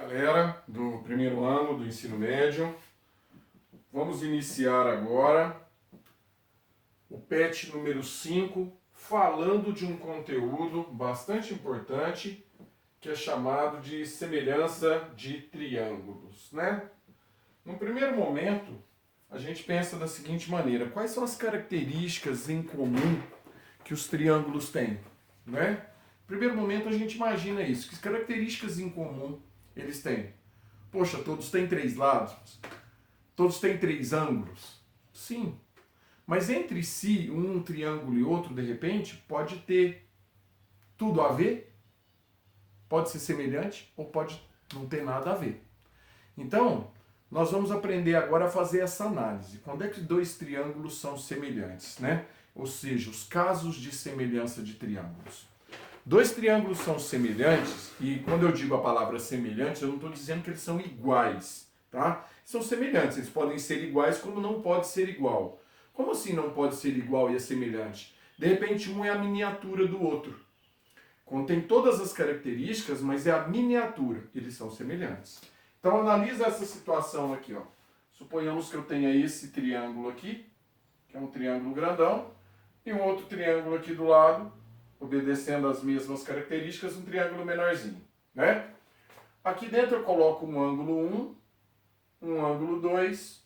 Galera do primeiro ano do ensino médio, vamos iniciar agora o PET número 5, falando de um conteúdo bastante importante que é chamado de semelhança de triângulos, né? No primeiro momento, a gente pensa da seguinte maneira: quais são as características em comum que os triângulos têm, né? No primeiro momento a gente imagina isso, que características em comum eles têm. Poxa, todos têm 3 lados? Todos têm 3 ângulos? Sim. Mas entre si, um triângulo e outro, de repente, pode ter tudo a ver, pode ser semelhante ou pode não ter nada a ver. Então, nós vamos aprender agora a fazer essa análise. Quando é que 2 triângulos são semelhantes, né? Ou seja, os casos de semelhança de triângulos. 2 triângulos são semelhantes, e quando eu digo a palavra semelhantes, eu não estou dizendo que eles são iguais, tá? São semelhantes, eles podem ser iguais como não pode ser igual. Como assim não pode ser igual e é semelhante? De repente um é a miniatura do outro. Contém todas as características, mas é a miniatura, eles são semelhantes. Então analisa essa situação aqui, ó. Suponhamos que eu tenha esse triângulo aqui, que é um triângulo grandão, e um outro triângulo aqui do lado, obedecendo as mesmas características, um triângulo menorzinho, né? Aqui dentro eu coloco um ângulo 1, um ângulo 2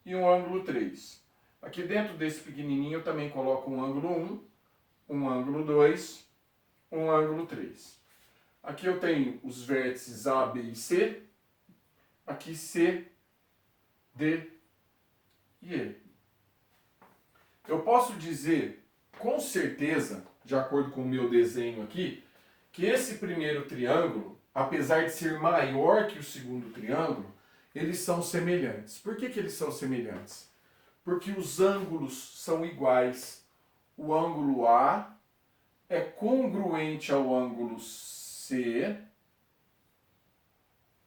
e um ângulo 3. Aqui dentro desse pequenininho eu também coloco um ângulo 1, um ângulo 2, um ângulo 3. Aqui eu tenho os vértices A, B e C. Aqui C, D e E. Eu posso dizer com certeza, de acordo com o meu desenho aqui, que esse primeiro triângulo, apesar de ser maior que o segundo triângulo, eles são semelhantes. Por que eles são semelhantes? Porque os ângulos são iguais. O ângulo A é congruente ao ângulo C.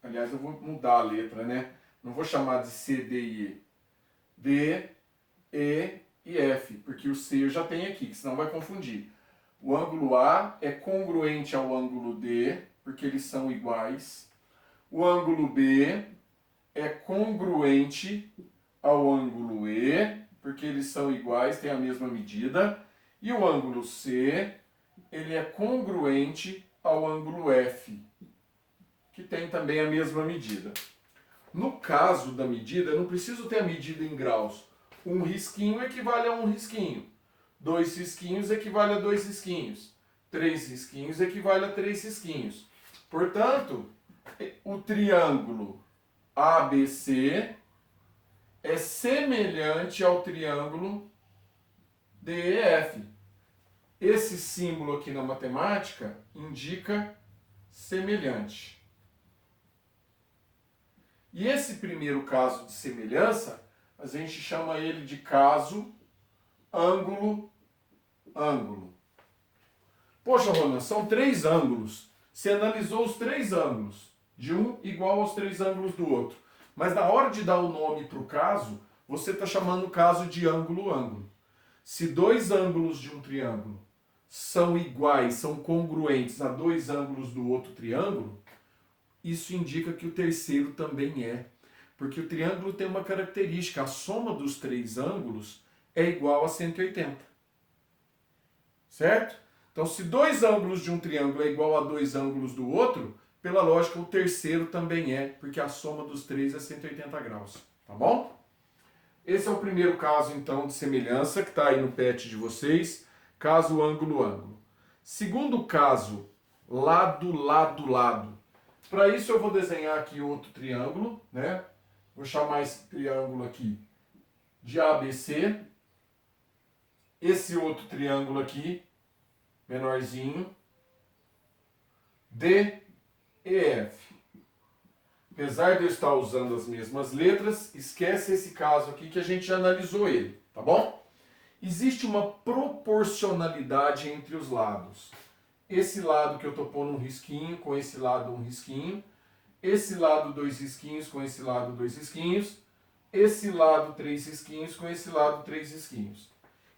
Aliás, eu vou mudar a letra, né? Não vou chamar de C, D e E. D, E e F, porque o C eu já tenho aqui, que senão vai confundir. O ângulo A é congruente ao ângulo D, porque eles são iguais. O ângulo B é congruente ao ângulo E, porque eles são iguais, têm a mesma medida. E o ângulo C, ele é congruente ao ângulo F, que tem também a mesma medida. No caso da medida, eu não preciso ter a medida em graus. Um risquinho equivale a um risquinho. 2 risquinhos equivale a 2 risquinhos. 3 risquinhos equivale a 3 risquinhos. Portanto, o triângulo ABC é semelhante ao triângulo DEF. Esse símbolo aqui na matemática indica semelhante. E esse primeiro caso de semelhança, a gente chama ele de caso ângulo-ângulo. Poxa, Ronan, são 3 ângulos. Você analisou os 3 ângulos, de um igual aos 3 ângulos do outro. Mas na hora de dar o nome para o caso, você está chamando o caso de ângulo-ângulo. Se 2 ângulos de um triângulo são iguais, são congruentes a 2 ângulos do outro triângulo, isso indica que o terceiro também é. Porque o triângulo tem uma característica, a soma dos 3 ângulos é igual a 180. Certo? Então, se 2 ângulos de um triângulo é igual a 2 ângulos do outro, pela lógica, o terceiro também é, porque a soma dos 3 é 180 graus. Tá bom? Esse é o primeiro caso, então, de semelhança, que está aí no PET de vocês. Caso ângulo-ângulo. Segundo caso, lado-lado-lado. Para isso, eu vou desenhar aqui outro triângulo, né? Vou chamar esse triângulo aqui de ABC. Esse outro triângulo aqui, menorzinho, DEF. Apesar de eu estar usando as mesmas letras, esquece esse caso aqui que a gente já analisou ele, tá bom? Existe uma proporcionalidade entre os lados. Esse lado que eu estou pondo um risquinho, com esse lado um risquinho. Esse lado 2 risquinhos, com esse lado 2 risquinhos. Esse lado 3 risquinhos, com esse lado 3 risquinhos.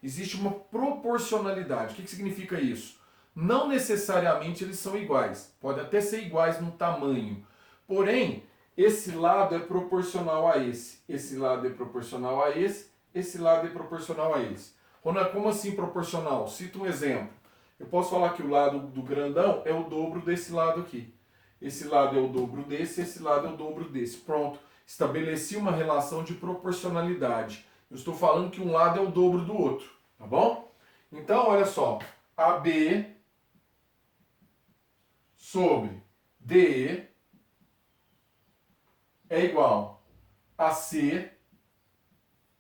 Existe uma proporcionalidade. O que significa isso? Não necessariamente eles são iguais. Pode até ser iguais no tamanho. Porém, esse lado é proporcional a esse lado é proporcional a esse lado é proporcional a esse. Ronan, como assim proporcional? Cita um exemplo. Eu posso falar que o lado do grandão é o dobro desse lado aqui. Esse lado é o dobro desse, esse lado é o dobro desse. Pronto, estabeleci uma relação de proporcionalidade. Eu estou falando que um lado é o dobro do outro, tá bom? Então, olha só, AB sobre DE é igual a AC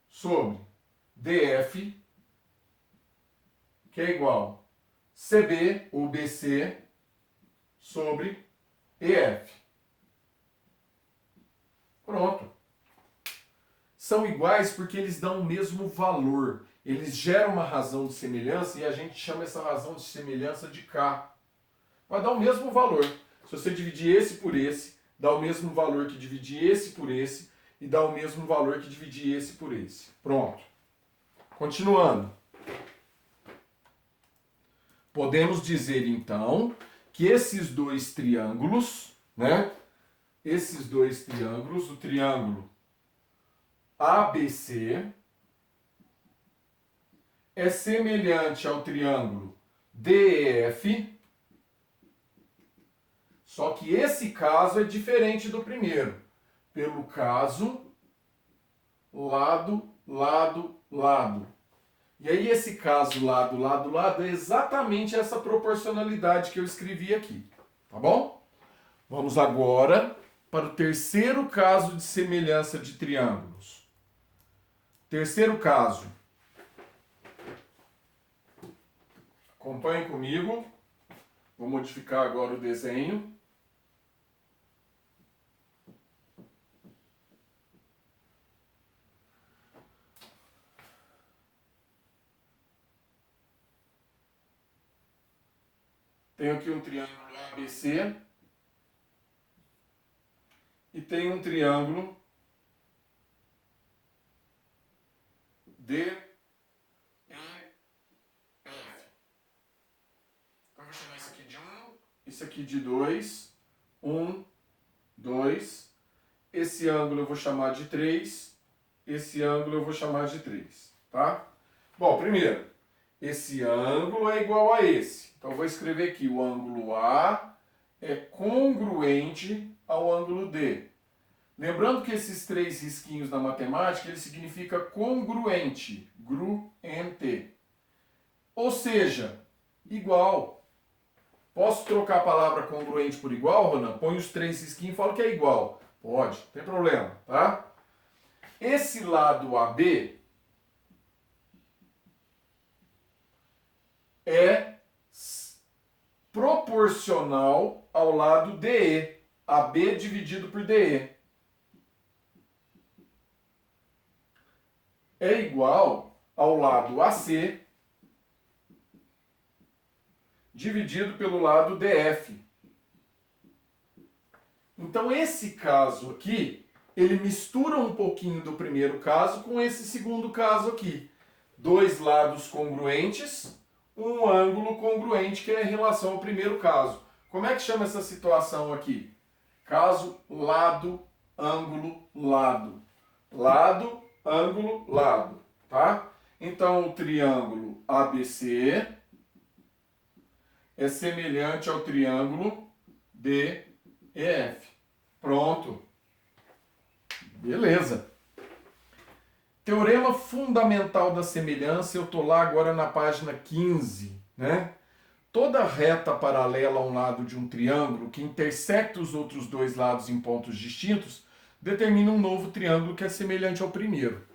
sobre DF, que é igual CB ou BC sobre EF. Pronto. São iguais porque eles dão o mesmo valor. Eles geram uma razão de semelhança e a gente chama essa razão de semelhança de K. Vai dar o mesmo valor. Se você dividir esse por esse, dá o mesmo valor que dividir esse por esse e dá o mesmo valor que dividir esse por esse. Pronto. Continuando. Podemos dizer então que esses dois triângulos, né? Esses dois triângulos, o triângulo ABC é semelhante ao triângulo DEF, só que esse caso é diferente do primeiro, pelo caso lado, lado, lado. E aí esse caso lado, lado, lado é exatamente essa proporcionalidade que eu escrevi aqui, tá bom? Vamos agora para o terceiro caso de semelhança de triângulos. Terceiro caso. Acompanhe comigo. Vou modificar agora o desenho. Tenho aqui um triângulo ABC e tenho um triângulo DEF. Então, eu vou chamar isso aqui de 1, isso aqui de 2. 1, 2. Esse ângulo eu vou chamar de 3. Esse ângulo eu vou chamar de 3. Tá? Bom, primeiro, esse ângulo é igual a esse. Então, eu vou escrever aqui, o ângulo A é congruente ao ângulo D. Lembrando que esses três risquinhos na matemática, ele significa congruente, gruente. Ou seja, igual. Posso trocar a palavra congruente por igual, Ronan? Põe os três risquinhos e falo que é igual. Pode, não tem problema, tá? Esse lado AB é proporcional ao lado DE. AB dividido por DE. É igual ao lado AC dividido pelo lado DF. Então esse caso aqui, ele mistura um pouquinho do primeiro caso com esse segundo caso aqui. Dois lados congruentes, um ângulo congruente, que é em relação ao primeiro caso. Como é que chama essa situação aqui? Caso lado, ângulo, lado. Lado, ângulo, lado. Tá? Então o triângulo ABC é semelhante ao triângulo DEF. Pronto. Beleza. Teorema fundamental da semelhança, eu estou lá agora na página 15, né? Toda reta paralela a um lado de um triângulo que intersecta os outros dois lados em pontos distintos determina um novo triângulo que é semelhante ao primeiro.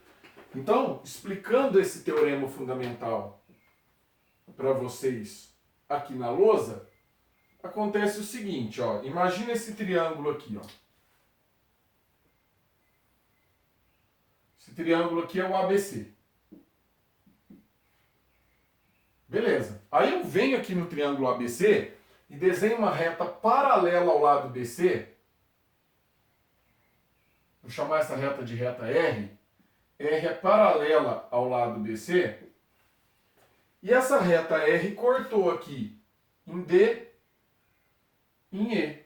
Então, explicando esse teorema fundamental para vocês aqui na lousa, acontece o seguinte, ó. Imagina esse triângulo aqui, ó. Esse triângulo aqui é o ABC. Beleza. Aí eu venho aqui no triângulo ABC e desenho uma reta paralela ao lado BC. Vou chamar essa reta de reta R. R é paralela ao lado BC. E essa reta R cortou aqui em D, em E.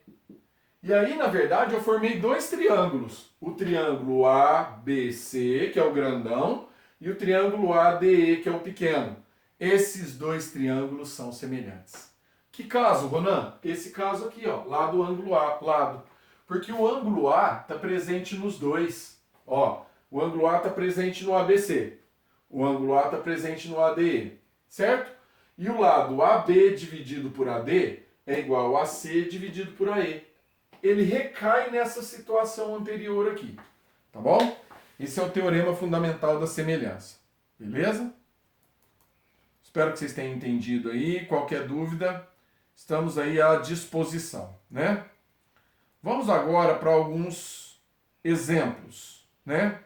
E aí, na verdade, eu formei dois triângulos. O triângulo ABC, que é o grandão, e o triângulo ADE, que é o pequeno. Esses dois triângulos são semelhantes. Que caso, Ronan? Esse caso aqui, ó, lá do ângulo A, lado. Porque o ângulo A está presente nos dois. Ó, o ângulo A está presente no ABC. O ângulo A está presente no ADE. Certo? E o lado AB dividido por AD é igual a AC dividido por AE. Ele recai nessa situação anterior aqui. Tá bom? Esse é o teorema fundamental da semelhança. Beleza? Espero que vocês tenham entendido aí. Qualquer dúvida, estamos aí à disposição, né? Vamos agora para alguns exemplos, né?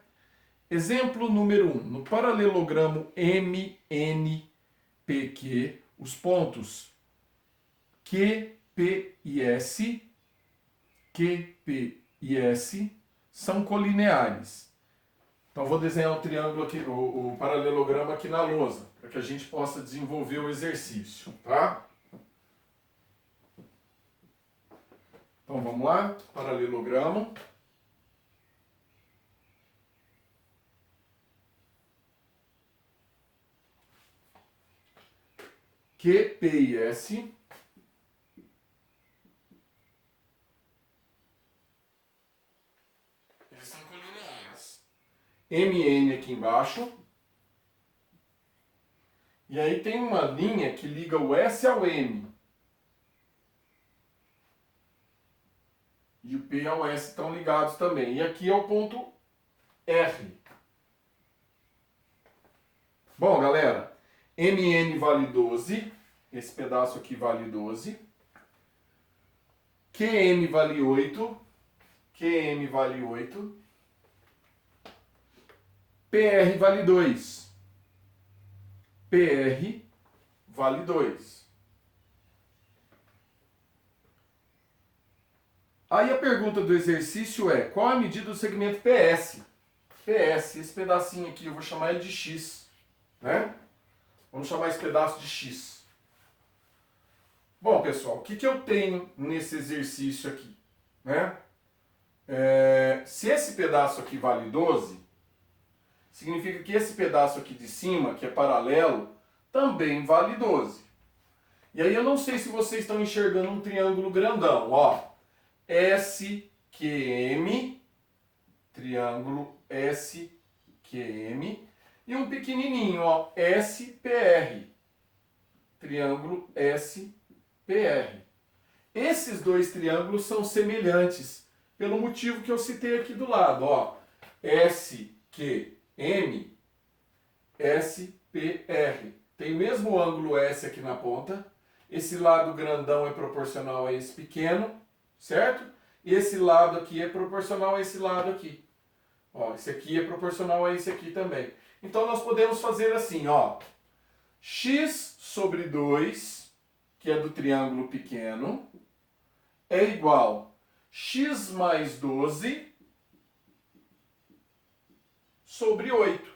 Exemplo número 1. No paralelogramo MNPQ, os pontos Q, P e S são colineares. Então vou desenhar o triângulo aqui, o paralelogramo aqui na lousa, para que a gente possa desenvolver o exercício, tá? Então vamos lá, paralelogramo. Q, P e S. Eles são colineares. MN aqui embaixo. E aí tem uma linha que liga o S ao M. E o P ao S estão ligados também. E aqui é o ponto R. Bom, galera, MN vale 12. Esse pedaço aqui vale 12. QM vale 8. QM vale 8. PR vale 2. PR vale 2. Aí a pergunta do exercício é: qual a medida do segmento PS? PS, esse pedacinho aqui, eu vou chamar ele de X, né? Vamos chamar esse pedaço de X. Bom, pessoal, o que eu tenho nesse exercício aqui, né? Se esse pedaço aqui vale 12, significa que esse pedaço aqui de cima, que é paralelo, também vale 12. E aí eu não sei se vocês estão enxergando um triângulo grandão, ó. SQM, triângulo SQM, e um pequenininho, ó, SPR, triângulo SPR. Esses dois triângulos são semelhantes, pelo motivo que eu citei aqui do lado, ó, SQM, SPR. Tem o mesmo ângulo S aqui na ponta, esse lado grandão é proporcional a esse pequeno, certo? E esse lado aqui é proporcional a esse lado aqui. Ó, esse aqui é proporcional a esse aqui também. Então nós podemos fazer assim, ó. X sobre 2, que é do triângulo pequeno, é igual x mais 12 sobre 8.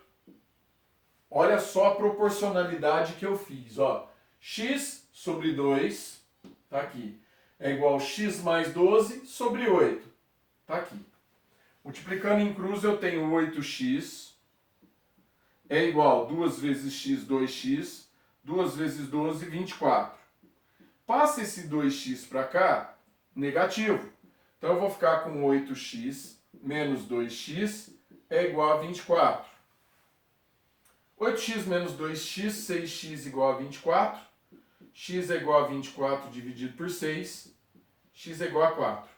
Olha só a proporcionalidade que eu fiz, ó. X sobre 2, tá aqui, é igual a x mais 12 sobre 8. Tá aqui. Multiplicando em cruz eu tenho 8x é igual a 2 vezes x, 2x, 2 vezes 12, 24. Passa esse 2x para cá, negativo. Então eu vou ficar com 8x menos 2x é igual a 24. 8x menos 2x, 6x igual a 24. X é igual a 24 dividido por 6. X é igual a 4.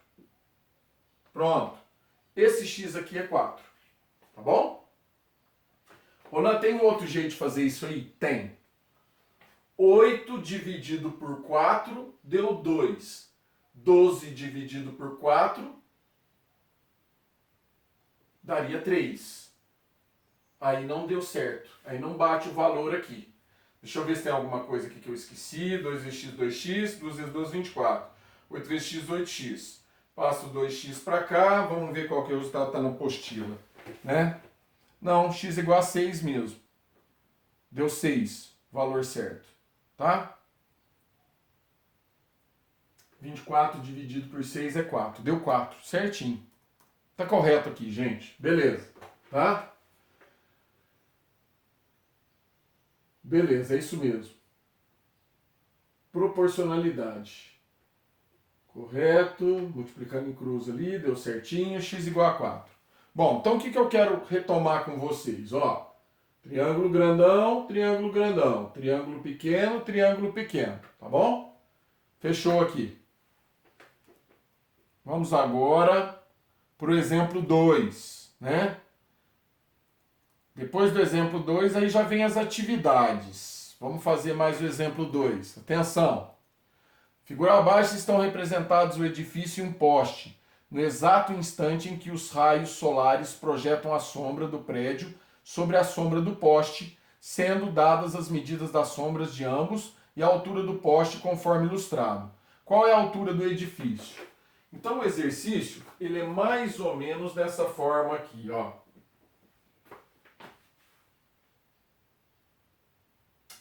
Pronto. Esse x aqui é 4. Tá bom? Ronan, tem um outro jeito de fazer isso aí? Tem. 8 dividido por 4 deu 2. 12 dividido por 4 daria 3. Aí não deu certo. Aí não bate o valor aqui. Deixa eu ver se tem alguma coisa aqui que eu esqueci. 2 vezes x, 2x. 2 vezes 12, 24. 8 vezes x, 8x. Passo 2x para cá. Vamos ver qual que é o resultado. Está na apostila. Né? Não, x é igual a 6 mesmo. Deu 6. Valor certo. Tá? 24 dividido por 6 é 4. Deu 4, certinho. Tá correto aqui, gente. Beleza, tá? Beleza, é isso mesmo. Proporcionalidade. Correto, multiplicando em cruz ali, deu certinho, x igual a 4. Bom, então o que eu quero retomar com vocês? Ó, triângulo grandão, triângulo pequeno, tá bom? Fechou aqui. Vamos agora para o exemplo 2, né? Depois do exemplo 2, aí já vem as atividades. Vamos fazer mais o exemplo 2. Atenção! Figura abaixo estão representados o edifício e um poste, no exato instante em que os raios solares projetam a sombra do prédio sobre a sombra do poste, sendo dadas as medidas das sombras de ambos e a altura do poste conforme ilustrado. Qual é a altura do edifício? Então o exercício, ele é mais ou menos dessa forma aqui, ó.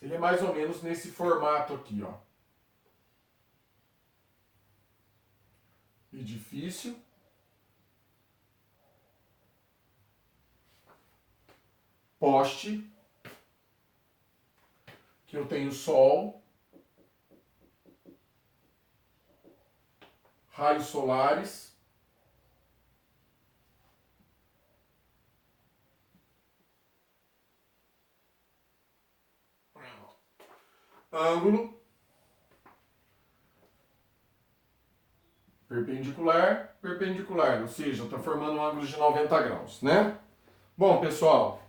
Ele é mais ou menos nesse formato aqui, ó. Edifício. Poste. Que eu tenho sol. Raios solares. Ângulo. Perpendicular, perpendicular, ou seja, está formando um ângulo de 90 graus, né? Bom, pessoal,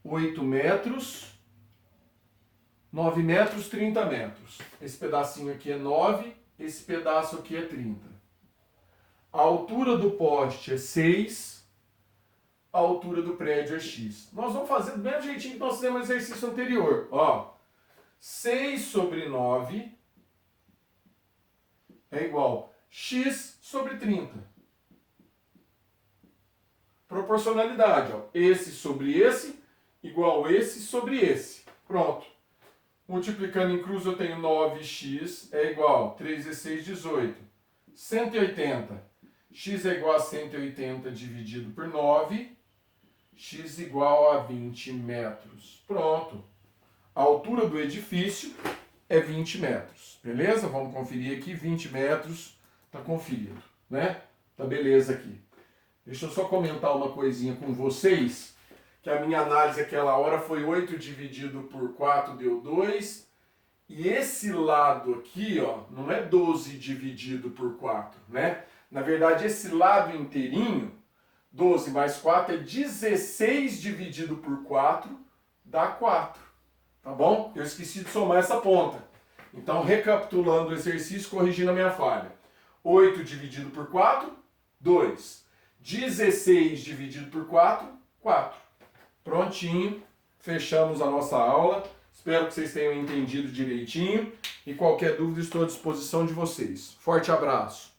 8 metros, 9 metros, 30 metros. Esse pedacinho aqui é 9, esse pedaço aqui é 30. A altura do poste é 6, a altura do prédio é x. Nós vamos fazer do mesmo jeitinho que nós fizemos no exercício anterior. Ó, 6 sobre 9 é igual a x sobre 30. Proporcionalidade, ó. Esse sobre esse, igual esse sobre esse. Pronto. Multiplicando em cruz eu tenho 9x é igual a 3 vezes 6, 18. 180. X é igual a 180 dividido por 9. X igual a 20 metros. Pronto. A altura do edifício é 20 metros. Beleza? Vamos conferir aqui. 20 metros. Tá conferido, né? Tá beleza aqui. Deixa eu só comentar uma coisinha com vocês, que a minha análise aquela hora foi 8 dividido por 4 deu 2, e esse lado aqui, ó, não é 12 dividido por 4, né? Na verdade, esse lado inteirinho, 12 mais 4 é 16 dividido por 4, dá 4, tá bom? Eu esqueci de somar essa ponta. Então, recapitulando o exercício, corrigindo a minha falha. 8 dividido por 4, 2. 16 dividido por 4, 4. Prontinho, fechamos a nossa aula. Espero que vocês tenham entendido direitinho. E qualquer dúvida, estou à disposição de vocês. Forte abraço!